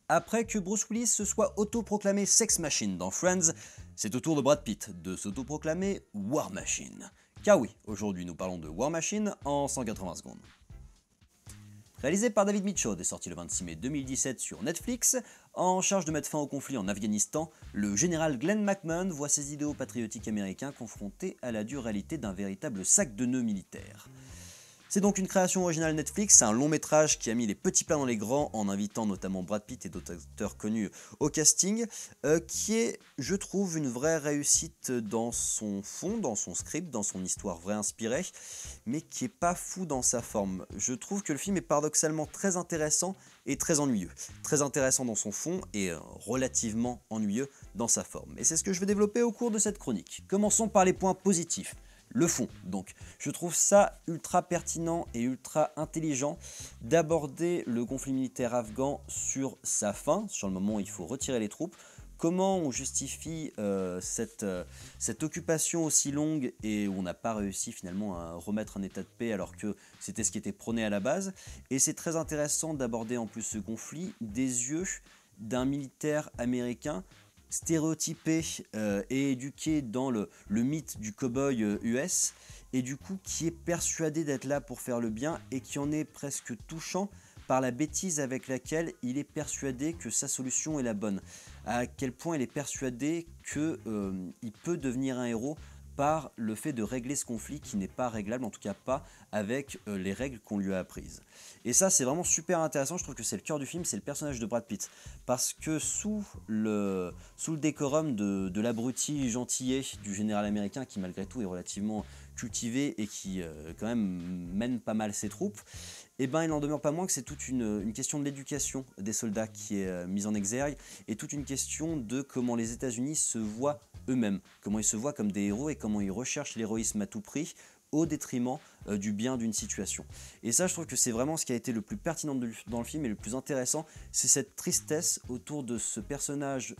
Après que Bruce Willis se soit autoproclamé Sex Machine dans Friends, c'est au tour de Brad Pitt de s'autoproclamer War Machine. Car oui, aujourd'hui nous parlons de War Machine en 180 secondes. Réalisé par David Mitchell et sorti le 26 mai 2017 sur Netflix, en charge de mettre fin au conflit en Afghanistan, le général Glenn McMahon voit ses idéaux patriotiques américains confrontés à la dure réalité d'un véritable sac de nœuds militaire. C'est donc une création originale Netflix, c'est un long métrage qui a mis les petits plats dans les grands en invitant notamment Brad Pitt et d'autres acteurs connus au casting, qui est, je trouve, une vraie réussite dans son fond, dans son script, dans son histoire vraie inspirée, mais qui est pas fou dans sa forme. Je trouve que le film est paradoxalement très intéressant et très ennuyeux. Très intéressant dans son fond et relativement ennuyeux dans sa forme. Et c'est ce que je vais développer au cours de cette chronique. Commençons par les points positifs. Le fond, donc. Je trouve ça ultra pertinent et ultra intelligent d'aborder le conflit militaire afghan sur sa fin, sur le moment où il faut retirer les troupes. Comment on justifie cette occupation aussi longue et où on n'a pas réussi finalement à remettre un état de paix alors que c'était ce qui était prôné à la base. Et c'est très intéressant d'aborder en plus ce conflit des yeux d'un militaire américain stéréotypé et éduqué dans le mythe du cow-boy US, et du coup qui est persuadé d'être là pour faire le bien et qui en est presque touchant par la bêtise avec laquelle il est persuadé que sa solution est la bonne. À quel point il est persuadé qu'il peut devenir un héros par le fait de régler ce conflit qui n'est pas réglable, en tout cas pas avec les règles qu'on lui a apprises. Et ça c'est vraiment super intéressant, je trouve que c'est le cœur du film, c'est le personnage de Brad Pitt. Parce que sous le décorum de l'abruti gentillet du général américain qui malgré tout est relativement cultivé et qui quand même mène pas mal ses troupes, et ben il n'en demeure pas moins que c'est toute une question de l'éducation des soldats qui est mise en exergue et toute une question de comment les États-Unis se voient eux-mêmes, comment ils se voient comme des héros et comment ils recherchent l'héroïsme à tout prix au détriment du bien d'une situation. Et ça je trouve que c'est vraiment ce qui a été le plus pertinent dans le film et le plus intéressant, c'est cette tristesse autour de ce personnage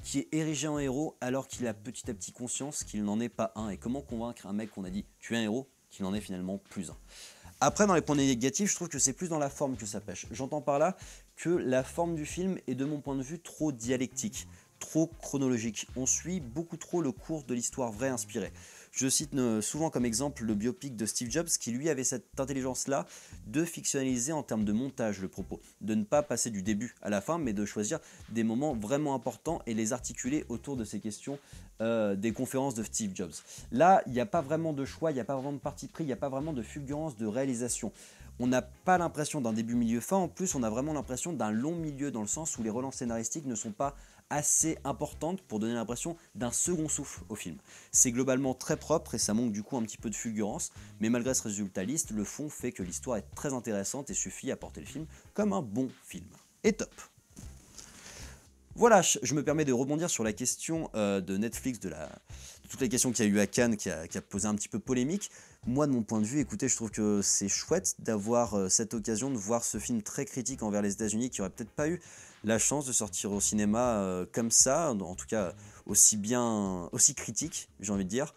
qui est érigé en héros alors qu'il a petit à petit conscience qu'il n'en est pas un, et comment convaincre un mec qu'on a dit tu es un héros qu'il n'en est finalement plus un. Après, dans les points négatifs, je trouve que c'est plus dans la forme que ça pêche. J'entends par là que la forme du film est de mon point de vue trop dialectique, trop chronologique. On suit beaucoup trop le cours de l'histoire vraie inspirée. Je cite souvent comme exemple le biopic de Steve Jobs qui lui avait cette intelligence-là de fictionnaliser en termes de montage le propos, de ne pas passer du début à la fin mais de choisir des moments vraiment importants et les articuler autour de ces questions des conférences de Steve Jobs. Là, il n'y a pas vraiment de choix, il n'y a pas vraiment de parti pris, il n'y a pas vraiment de fulgurance de réalisation. On n'a pas l'impression d'un début, milieu, fin, en plus on a vraiment l'impression d'un long milieu dans le sens où les relances scénaristiques ne sont pas assez importante pour donner l'impression d'un second souffle au film. C'est globalement très propre et ça manque du coup un petit peu de fulgurance, mais malgré ce résultat liste, le fond fait que l'histoire est très intéressante et suffit à porter le film comme un bon film. Et top. Voilà, je me permets de rebondir sur la question de Netflix, de toutes les questions qu'il y a eu à Cannes, qui a posé un petit peu polémique. Moi, de mon point de vue, écoutez, je trouve que c'est chouette d'avoir cette occasion de voir ce film très critique envers les États-Unis, qui aurait peut-être pas eu la chance de sortir au cinéma comme ça, en tout cas aussi critique, j'ai envie de dire.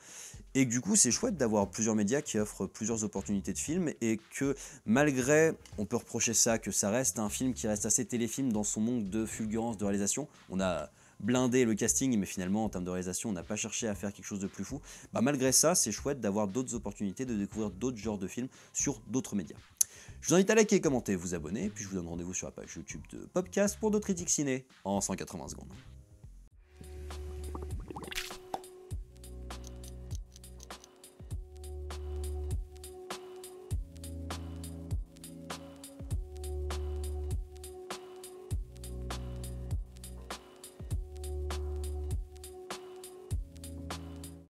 Et que du coup, c'est chouette d'avoir plusieurs médias qui offrent plusieurs opportunités de films et que malgré, on peut reprocher ça, que ça reste un film qui reste assez téléfilm dans son manque de fulgurance de réalisation. On a blindé le casting, mais finalement, en termes de réalisation, on n'a pas cherché à faire quelque chose de plus fou. Bah, malgré ça, c'est chouette d'avoir d'autres opportunités, de découvrir d'autres genres de films sur d'autres médias. Je vous invite à liker, commenter, vous abonner, puis je vous donne rendez-vous sur la page YouTube de Popcast pour d'autres critiques ciné en 180 secondes.